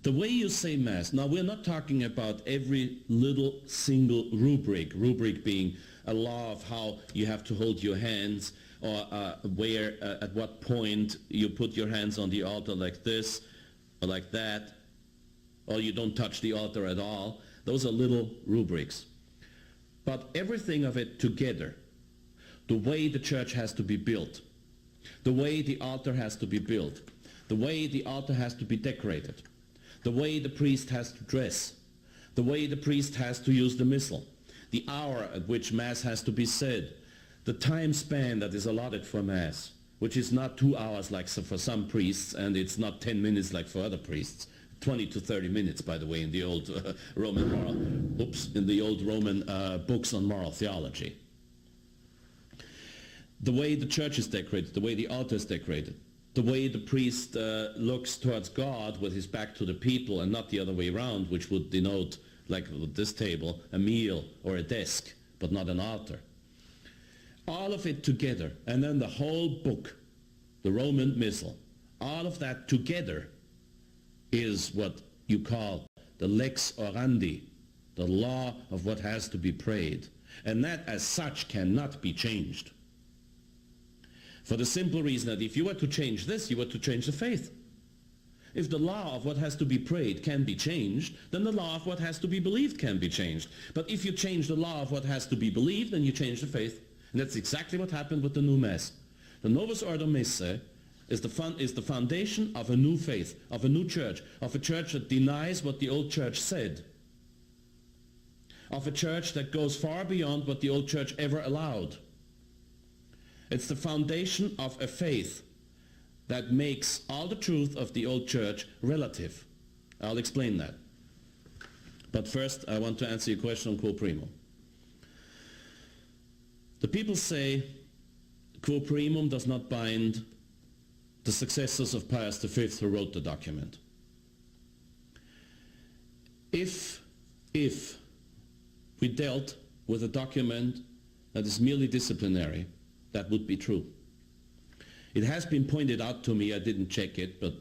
The way you say Mass, now we're not talking about every little single rubric being a law of how you have to hold your hands, or where, at what point you put your hands on the altar like this, or like that, or you don't touch the altar at all. Those are little rubrics. But everything of it together, the way the church has to be built, the way the altar has to be built, the way the altar has to be decorated, the way the priest has to dress, the way the priest has to use the missal, the hour at which Mass has to be said, the time span that is allotted for Mass, which is not 2 hours like for some priests, and it's not 10 minutes like for other priests. 20 to 30 minutes, by the way, in the old Roman books on moral theology. The way the church is decorated, the way the altar is decorated, the way the priest looks towards God with his back to the people and not the other way around, which would denote, like this table, a meal or a desk, but not an altar. All of it together, and then the whole book, the Roman Missal, all of that together is what you call the lex orandi, the law of what has to be prayed. And that as such cannot be changed. For the simple reason that if you were to change this, you were to change the faith. If the law of what has to be prayed can be changed, then the law of what has to be believed can be changed. But if you change the law of what has to be believed, then you change the faith. And that's exactly what happened with the new Mass. The Novus Ordo Missae is the foundation of a new faith, of a new church, of a church that denies what the old church said, of a church that goes far beyond what the old church ever allowed. It's the foundation of a faith that makes all the truth of the old church relative. I'll explain that. But first, I want to answer your question on quo primum. The people say quo primum does not bind the successors of Pius V who wrote the document. If we dealt with a document that is merely disciplinary, that would be true. It has been pointed out to me, I didn't check it, but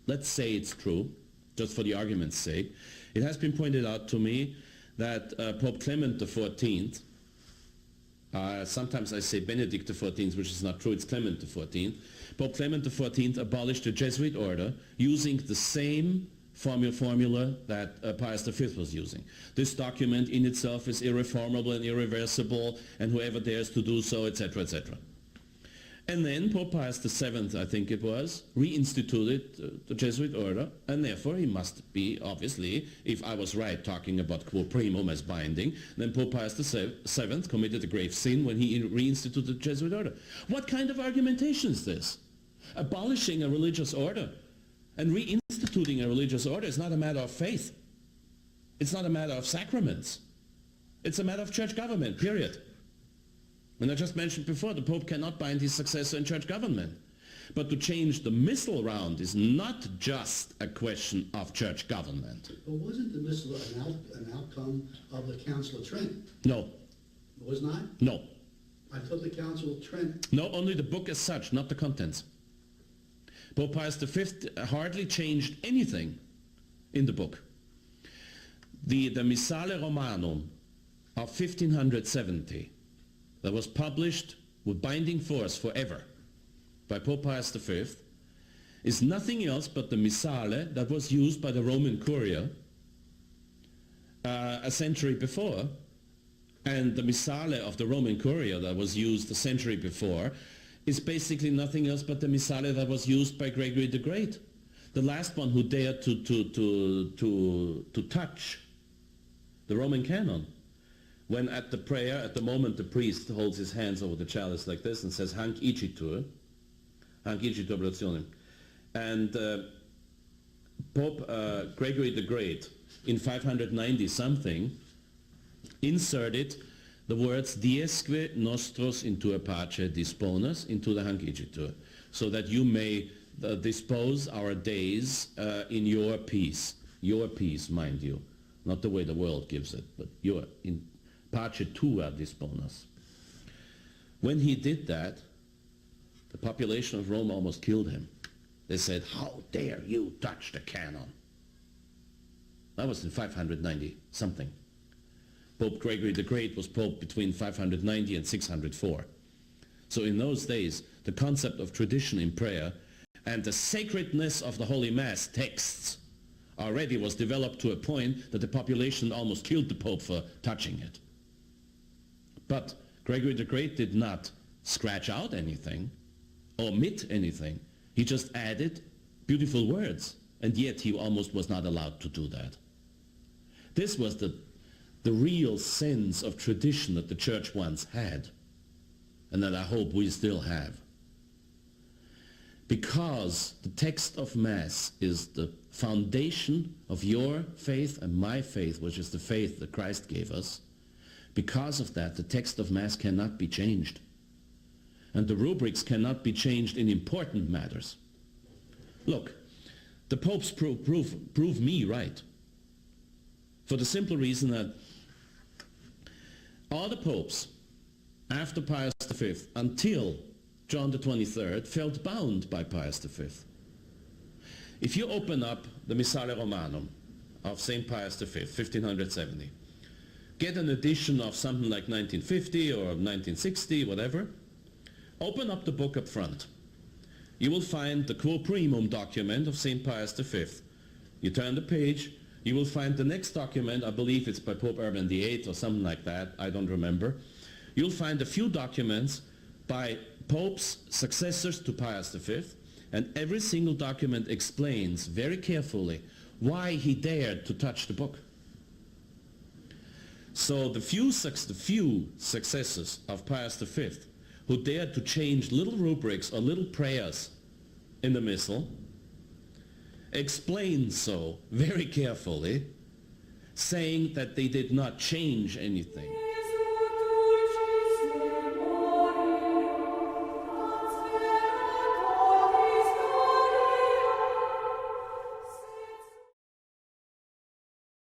let's say it's true, just for the argument's sake. It has been pointed out to me that Pope Clement XIV, sometimes I say Benedict XIV, which is not true, it's Clement XIV. Pope Clement XIV abolished the Jesuit order using the same formula that Pius V was using. This document in itself is irreformable and irreversible, and whoever dares to do so, etc., etc. And then Pope Pius VII, I think it was, reinstituted the Jesuit order, and therefore he must be, obviously, if I was right talking about quo primum as binding, then Pope Pius VII committed a grave sin when he reinstituted the Jesuit order. What kind of argumentation is this? Abolishing a religious order and reinstituting a religious order is not a matter of faith. It's not a matter of sacraments. It's a matter of church government, period. And I just mentioned before, the Pope cannot bind his successor in church government. But to change the missal round is not just a question of church government. But wasn't the missal an outcome of the Council of Trent? No. It was not? No. I thought the Council of Trent... No, only the book as such, not the contents. Pope Pius V hardly changed anything in the book. The Missale Romanum of 1570 that was published with binding force forever by Pope Pius V is nothing else but the Missale that was used by the Roman Curia a century before, and the Missale of the Roman Curia that was used a century before is basically nothing else but the Missale that was used by Gregory the Great, the last one who dared to touch the Roman canon. When at the prayer, at the moment the priest holds his hands over the chalice like this and says, Hanc icitur oblationem. And Pope Gregory the Great, in 590 something, inserted the words diesque nostros intua pace disponas into the Hanc icitur, so that you may dispose our days in your peace, mind you, not the way the world gives it, but your in pace tua disponas. When he did that, the population of Rome almost killed him. They said, how dare you touch the canon? That was in 590 something. Pope Gregory the Great was Pope between 590 and 604. So in those days, the concept of tradition in prayer and the sacredness of the Holy Mass texts already was developed to a point that the population almost killed the Pope for touching it. But Gregory the Great did not scratch out anything, omit anything. He just added beautiful words, and yet he almost was not allowed to do that. This was the real sense of tradition that the Church once had, and that I hope we still have. Because the text of Mass is the foundation of your faith and my faith, which is the faith that Christ gave us, because of that, the text of Mass cannot be changed. And the rubrics cannot be changed in important matters. Look, the popes prove me right. For the simple reason that all the popes after Pius V until John the 23rd felt bound by Pius V. If you open up the Missale Romanum of St. Pius V, 1570, get an edition of something like 1950 or 1960, whatever, open up the book up front. You will find the Quo Primum document of St. Pius V. You turn the page, you will find the next document, I believe it's by Pope Urban VIII or something like that, I don't remember. You'll find a few documents by popes successors to Pius V, and every single document explains very carefully why he dared to touch the book. So the few successors of Pius V who dared to change little rubrics or little prayers in the Missal explain so very carefully, saying that they did not change anything.